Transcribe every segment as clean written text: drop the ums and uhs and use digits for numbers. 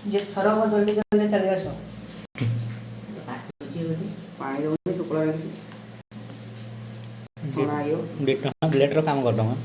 जे थरक जल्दी जल्दी चले आसो पानी दौनी शुक्ला ब्लेडर काम कर दूँगा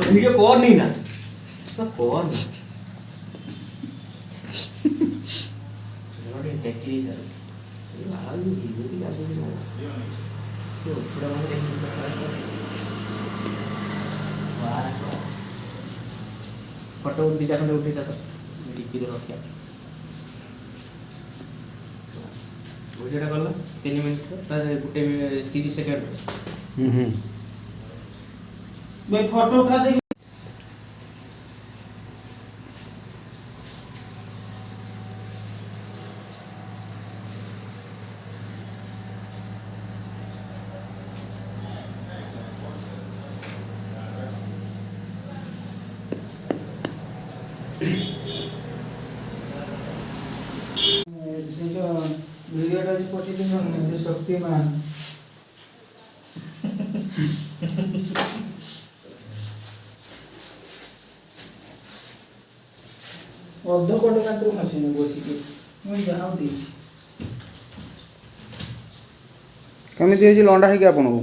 वीडियो कौन नहीं ना तो कौन चलो देखिए सर ये वाला भी वीडियो भी आ गई है तो थोड़ा बहुत वाह फोटो दिखा खंडे उठी था डिक्की रे रखिया बुझेटा करला 3 मिनिट तार गुटे 30 सेकंड मैं फोटो उठा दे जो वीडियोटा जो पठेइदिनु जो शक्तिमान ଅଧ କୋଟି କାନ୍ତରୁ ଖସିନି ବସିକି ମୁଁ ଯାହା ଦେଇଛି କେମିତି ହେଇଛି ଲଣ୍ଡା ହେଇକି ଆପଣଙ୍କୁ